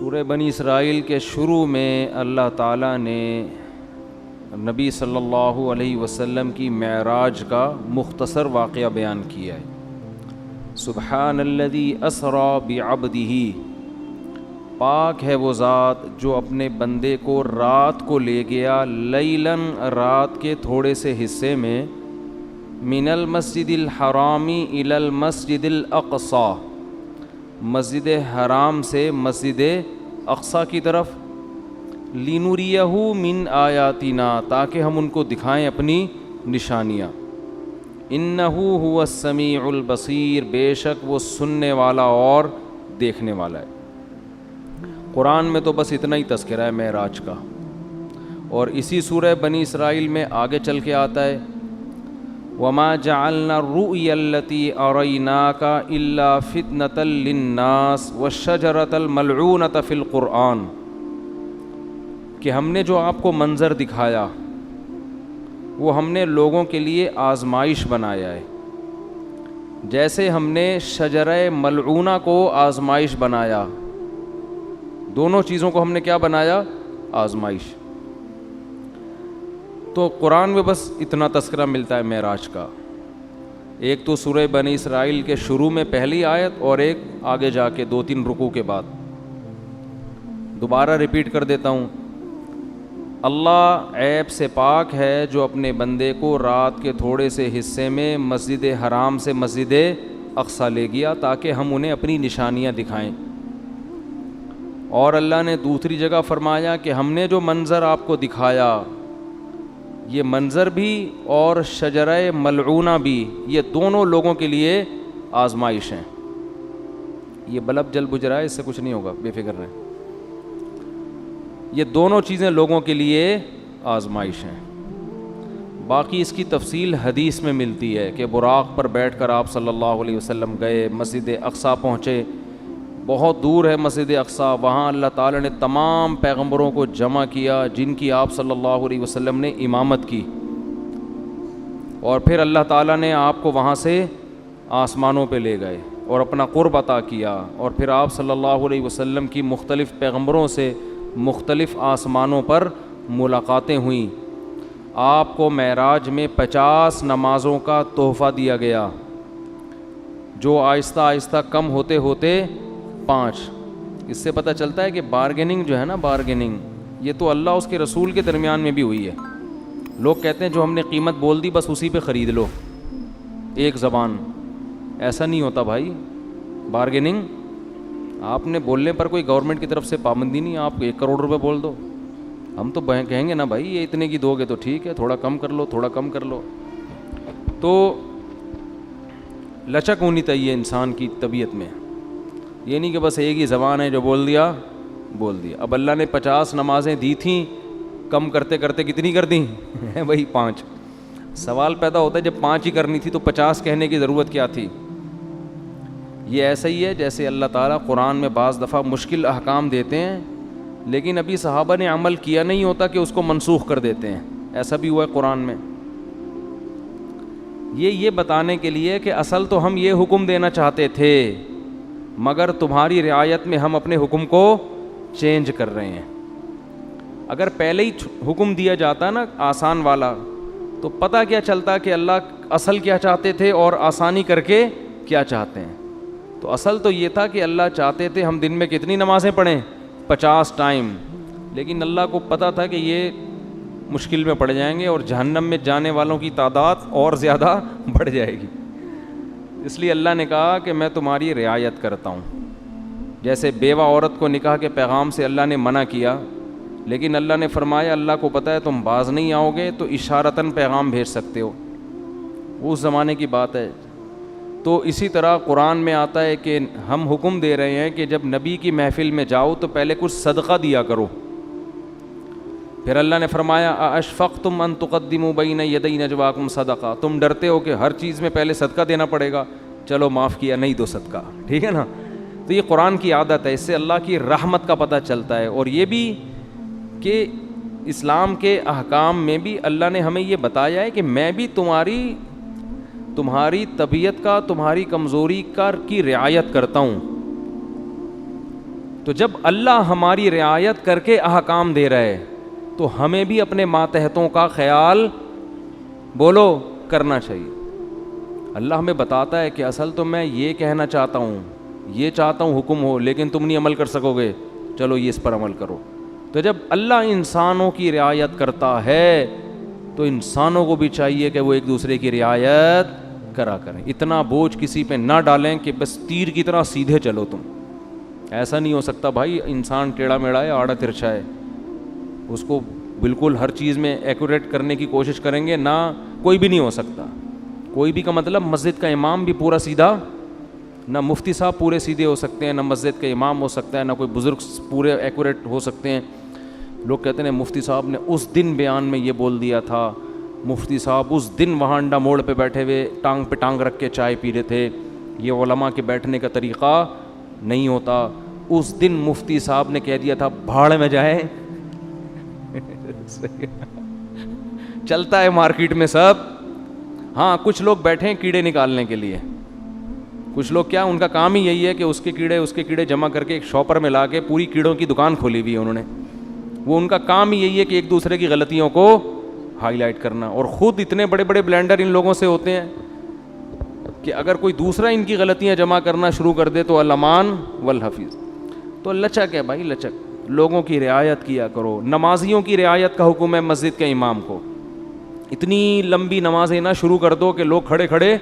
سورہ بنی اسرائیل کے شروع میں اللہ تعالیٰ نے نبی صلی اللہ علیہ وسلم کی معراج کا مختصر واقعہ بیان کیا ہے۔ سبحان الذی اسری بعبدہ، پاک ہے وہ ذات جو اپنے بندے کو رات کو لے گیا، لیلاً رات کے تھوڑے سے حصے میں، من المسجد الحرام الی المسجد الاقصی، مسجد حرام سے مسجد اقصی کی طرف، لنریہ من آیاتنا، تاکہ ہم ان کو دکھائیں اپنی نشانیاں، انہ هو السمیع البصیر، بے شک وہ سننے والا اور دیکھنے والا ہے۔ قرآن میں تو بس اتنا ہی تذکرہ ہے معراج کا، اور اسی سورہ بنی اسرائیل میں آگے چل کے آتا ہے وَمَا جَعَلْنَا الرُّؤْيَا الَّتِي أَرَيْنَاكَ إِلَّا فِتْنَةً لِلنَّاسِ وَالشَّجَرَةَ الْمَلْعُونَةَ فِي الْقُرْآنِ، کہ ہم نے جو آپ کو منظر دکھایا وہ ہم نے لوگوں کے لیے آزمائش بنایا ہے، جیسے ہم نے شجرہ ملعونہ کو آزمائش بنایا، دونوں چیزوں کو ہم نے کیا بنایا؟ آزمائش۔ تو قرآن میں بس اتنا تذکرہ ملتا ہے معراج کا، ایک تو سورہ بنی اسرائیل کے شروع میں پہلی آیت، اور ایک آگے جا کے 2-3 رکوع کے بعد۔ دوبارہ ریپیٹ کر دیتا ہوں، اللہ عیب سے پاک ہے جو اپنے بندے کو رات کے تھوڑے سے حصے میں مسجد حرام سے مسجد اقصی لے گیا تاکہ ہم انہیں اپنی نشانیاں دکھائیں، اور اللہ نے دوسری جگہ فرمایا کہ ہم نے جو منظر آپ کو دکھایا، یہ منظر بھی اور شجرہ ملعونہ بھی، یہ دونوں لوگوں کے لیے آزمائش ہیں۔ یہ بلب جل بجھ رہا ہے، اس سے کچھ نہیں ہوگا، بے فکر رہیں۔ یہ دونوں چیزیں لوگوں کے لیے آزمائش ہیں۔ باقی اس کی تفصیل حدیث میں ملتی ہے کہ براق پر بیٹھ کر آپ صلی اللہ علیہ وسلم گئے، مسجد اقصی پہنچے، بہت دور ہے مسجد اقصی، وہاں اللہ تعالیٰ نے تمام پیغمبروں کو جمع کیا جن کی آپ صلی اللہ علیہ وسلم نے امامت کی، اور پھر اللہ تعالیٰ نے آپ کو وہاں سے آسمانوں پہ لے گئے اور اپنا قرب عطا کیا، اور پھر آپ صلی اللہ علیہ وسلم کی مختلف پیغمبروں سے مختلف آسمانوں پر ملاقاتیں ہوئیں۔ آپ کو معراج میں 50 نمازوں کا تحفہ دیا گیا، جو آہستہ آہستہ کم ہوتے ہوتے 5۔ اس سے پتہ چلتا ہے کہ بارگیننگ جو ہے نا، بارگیننگ یہ تو اللہ اس کے رسول کے درمیان میں بھی ہوئی ہے۔ لوگ کہتے ہیں جو ہم نے قیمت بول دی بس اسی پہ خرید لو، ایک زبان، ایسا نہیں ہوتا بھائی۔ بارگیننگ آپ نے بولنے پر کوئی گورنمنٹ کی طرف سے پابندی نہیں، آپ 1 کروڑ روپے بول دو، ہم تو کہیں گے نا بھائی یہ اتنے کی دو گے تو ٹھیک ہے، تھوڑا کم کر لو، تھوڑا کم کر لو۔ تو لچک ہونی چاہیے انسان کی طبیعت میں، یہ نہیں کہ بس ایک ہی زبان ہے جو بول دیا۔ اب اللہ نے 50 نمازیں دی تھیں، کم کرتے کرتے کتنی کر دیں؟ وہی 5۔ سوال پیدا ہوتا ہے جب 5 ہی کرنی تھی تو 50 کہنے کی ضرورت کیا تھی؟ یہ ایسا ہی ہے جیسے اللہ تعالیٰ قرآن میں بعض دفعہ مشکل احکام دیتے ہیں لیکن ابھی صحابہ نے عمل کیا نہیں ہوتا کہ اس کو منسوخ کر دیتے ہیں، ایسا بھی ہوا ہے قرآن میں۔ یہ بتانے کے لیے کہ اصل تو ہم یہ حکم دینا چاہتے تھے مگر تمہاری رعایت میں ہم اپنے حکم کو چینج کر رہے ہیں۔ اگر پہلے ہی حکم دیا جاتا نا آسان والا تو پتہ کیا چلتا کہ اللہ اصل کیا چاہتے تھے اور آسانی کر کے کیا چاہتے ہیں۔ تو اصل تو یہ تھا کہ اللہ چاہتے تھے ہم دن میں کتنی نمازیں پڑھیں؟ 50 ٹائم، لیکن اللہ کو پتہ تھا کہ یہ مشکل میں پڑ جائیں گے اور جہنم میں جانے والوں کی تعداد اور زیادہ بڑھ جائے گی، اس لیے اللہ نے کہا کہ میں تمہاری رعایت کرتا ہوں۔ جیسے بیوہ عورت کو نکاح کے پیغام سے اللہ نے منع کیا، لیکن اللہ نے فرمایا اللہ کو پتہ ہے تم باز نہیں آؤ گے تو اشارتاً پیغام بھیج سکتے ہو، وہ اس زمانے کی بات ہے۔ تو اسی طرح قرآن میں آتا ہے کہ ہم حکم دے رہے ہیں کہ جب نبی کی محفل میں جاؤ تو پہلے کچھ صدقہ دیا کرو۔ پھر اللہ نے فرمایا ااشفقتم ان تقدموا بین یدی نجواکم صدقہ، تم ڈرتے ہو کہ ہر چیز میں پہلے صدقہ دینا پڑے گا، چلو معاف کیا، نہیں دو صدقہ، ٹھیک ہے نا۔ تو یہ قرآن کی عادت ہے، اس سے اللہ کی رحمت کا پتہ چلتا ہے، اور یہ بھی کہ اسلام کے احکام میں بھی اللہ نے ہمیں یہ بتایا ہے کہ میں بھی تمہاری طبیعت کا، تمہاری کمزوری کی رعایت کرتا ہوں۔ تو جب اللہ ہماری رعایت کر کے احکام دے رہا ہے تو ہمیں بھی اپنے ماتحتوں کا خیال بولو کرنا چاہیے. اللہ ہمیں بتاتا ہے کہ اصل تو میں یہ کہنا چاہتا ہوں, یہ چاہتا ہوں حکم ہو, لیکن تم نہیں عمل کر سکو گے, چلو یہ اس پر عمل کرو. تو جب اللہ انسانوں کی رعایت کرتا ہے تو انسانوں کو بھی چاہیے کہ وہ ایک دوسرے کی رعایت کرا کریں. اتنا بوجھ کسی پہ نہ ڈالیں کہ بس تیر کی طرح سیدھے چلو تم. ایسا نہیں ہو سکتا بھائی, انسان ٹیڑھا میڑھا ہے, آڑا ترچھا ہے, اس کو بالکل ہر چیز میں ایکوریٹ کرنے کی کوشش کریں گے نہ, کوئی بھی نہیں ہو سکتا. کوئی بھی کا مطلب مسجد کا امام بھی پورا سیدھا, نہ مفتی صاحب پورے سیدھے ہو سکتے ہیں, نہ مسجد کا امام ہو سکتا ہے, نہ کوئی بزرگ پورے ایکوریٹ ہو سکتے ہیں. لوگ کہتے ہیں مفتی صاحب نے اس دن بیان میں یہ بول دیا تھا, مفتی صاحب اس دن وہاں انڈا موڑ پہ بیٹھے ہوئے ٹانگ پہ ٹانگ رکھ کے چائے پی رہے تھے, یہ علماء کے بیٹھنے کا طریقہ نہیں ہوتا. اس دن مفتی صاحب نے کہہ دیا تھا بھاڑ میں جائے. چلتا ہے مارکیٹ میں سب. ہاں کچھ لوگ بیٹھے ہیں کیڑے نکالنے کے لیے, کچھ لوگ کیا ان کا کام ہی یہی ہے کہ اس کے کیڑے جمع کر کے ایک شاپر میں لا کے پوری کیڑوں کی دکان کھولی ہوئی ہے انہوں نے. وہ ان کا کام ہی یہی ہے کہ ایک دوسرے کی غلطیوں کو ہائی لائٹ کرنا, اور خود اتنے بڑے بڑے بلینڈر ان لوگوں سے ہوتے ہیں کہ اگر کوئی دوسرا ان کی غلطیاں جمع کرنا شروع کر دے تو الامان والحفیظ. تو لچک ہے بھائی, لچک. لوگوں کی رعایت کیا کرو. نمازیوں کی رعایت کا حکم ہے مسجد کے امام کو. اتنی لمبی نمازیں نہ شروع کر دو کہ لوگ کھڑے کھڑے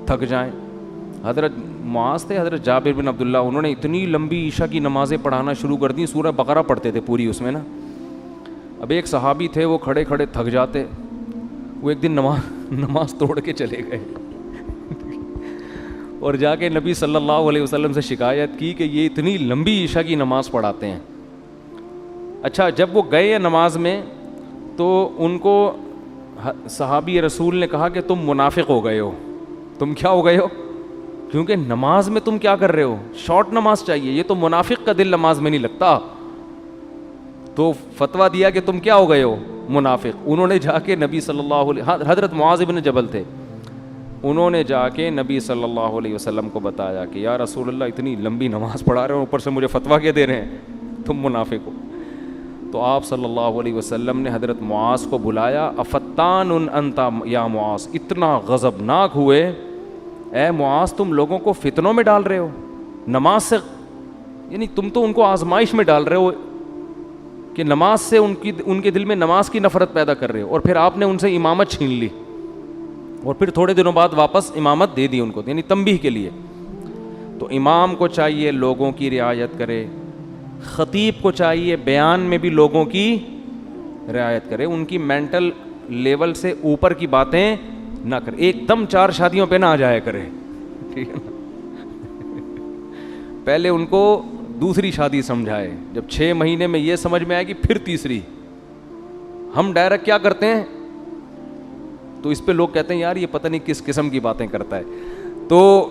تھک جائیں. حضرت معاذ تھے, حضرت جابر بن عبداللہ, انہوں نے اتنی لمبی عشاء کی نمازیں پڑھانا شروع کر دیں, سورہ بقرہ پڑھتے تھے پوری اس میں نا. اب ایک صحابی تھے, وہ کھڑے کھڑے تھک جاتے, وہ ایک دن نماز توڑ کے چلے گئے اور جا کے نبی صلی اللہ علیہ وسلم سے شکایت کی کہ یہ اتنی لمبی عشاء کی نماز پڑھاتے ہیں. اچھا جب وہ گئے نماز میں تو ان کو صحابی رسول نے کہا کہ تم منافق ہو گئے ہو. تم کیا ہو گئے ہو؟ کیونکہ نماز میں تم کیا کر رہے ہو, شارٹ نماز چاہیے, یہ تو منافق کا دل نماز میں نہیں لگتا. تو فتویٰ دیا کہ تم کیا ہو گئے ہو, منافق. انہوں نے جا کے نبی صلی اللہ علیہ, حضرت معاذ بن جبل تھے, انہوں نے جا کے نبی صلی اللہ علیہ وسلم کو بتایا کہ یا رسول اللہ اتنی لمبی نماز پڑھا رہے ہو, اوپر سے مجھے فتویٰ کیا دے رہے ہیں, تم منافق ہو. تو آپ صلی اللہ علیہ وسلم نے حضرت معاذ کو بلایا, افتان انت یا معاذ, اتنا غضبناک ہوئے, اے معاذ تم لوگوں کو فتنوں میں ڈال رہے ہو نماز سے, یعنی تم تو ان کو آزمائش میں ڈال رہے ہو کہ نماز سے ان کے دل میں نماز کی نفرت پیدا کر رہے ہو, اور پھر آپ نے ان سے امامت چھین لی اور پھر تھوڑے دنوں بعد واپس امامت دے دی ان کو, یعنی تنبیہ کے لیے. تو امام کو چاہیے لوگوں کی رعایت کرے, خطیب کو چاہیے بیان میں بھی لوگوں کی رعایت کرے, ان کی مینٹل لیول سے اوپر کی باتیں نہ کرے, ایک دم 4 شادیوں پہ نہ آ جایا کرے, ٹھیک ہے نا. پہلے ان کو دوسری شادی سمجھائے, جب 6 مہینے میں یہ سمجھ میں آئے گی پھر تیسری. ہم ڈائریکٹ کیا کرتے ہیں, تو اس پہ لوگ کہتے ہیں یار یہ پتہ نہیں کس قسم کی باتیں کرتا ہے. تو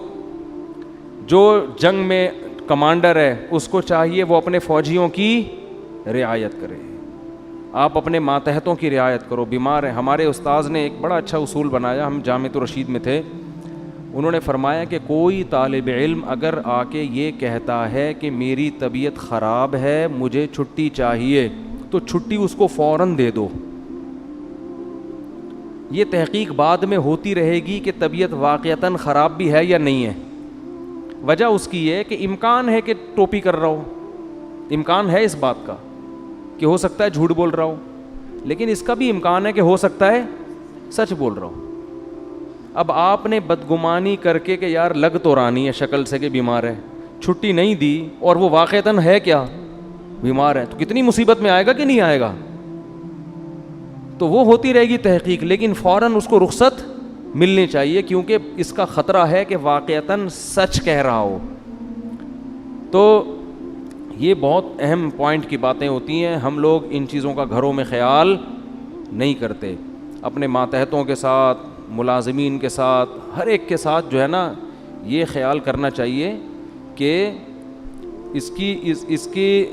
جو جنگ میں کمانڈر ہے اس کو چاہیے وہ اپنے فوجیوں کی رعایت کرے, آپ اپنے ماتحتوں کی رعایت کرو. بیمار ہیں, ہمارے استاذ نے ایک بڑا اچھا اصول بنایا, ہم جامعۃ الرشید میں تھے, انہوں نے فرمایا کہ کوئی طالب علم اگر آ کے یہ کہتا ہے کہ میری طبیعت خراب ہے مجھے چھٹی چاہیے, تو چھٹی اس کو فوراً دے دو. یہ تحقیق بعد میں ہوتی رہے گی کہ طبیعت واقعتاً خراب بھی ہے یا نہیں ہے. وجہ اس کی یہ کہ امکان ہے کہ ٹوپی کر رہا ہو, امکان ہے اس بات کا کہ ہو سکتا ہے جھوٹ بول رہا ہو, لیکن اس کا بھی امکان ہے کہ ہو سکتا ہے سچ بول رہا ہو. اب آپ نے بدگمانی کر کے کہ یار لگ تو رانی ہے شکل سے کہ بیمار ہے, چھٹی نہیں دی اور وہ واقعتاً ہے کیا بیمار ہے, تو کتنی مصیبت میں آئے گا کہ نہیں آئے گا. تو وہ ہوتی رہے گی تحقیق, لیکن فوراً اس کو رخصت ملنی چاہیے کیونکہ اس کا خطرہ ہے کہ واقعتاً سچ کہہ رہا ہو. تو یہ بہت اہم پوائنٹ کی باتیں ہوتی ہیں, ہم لوگ ان چیزوں کا گھروں میں خیال نہیں کرتے. اپنے ماتحتوں کے ساتھ, ملازمین کے ساتھ, ہر ایک کے ساتھ جو ہے نا یہ خیال کرنا چاہیے کہ اس کی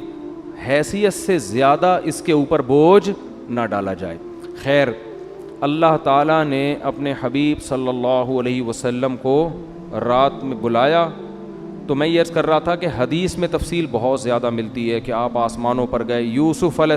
حیثیت سے زیادہ اس کے اوپر بوجھ نہ ڈالا جائے. خیر, اللہ تعالیٰ نے اپنے حبیب صلی اللہ علیہ وسلم کو رات میں بلایا تو میں یہ عرض کر رہا تھا کہ حدیث میں تفصیل بہت زیادہ ملتی ہے کہ آپ آسمانوں پر گئے. یوسف علیہ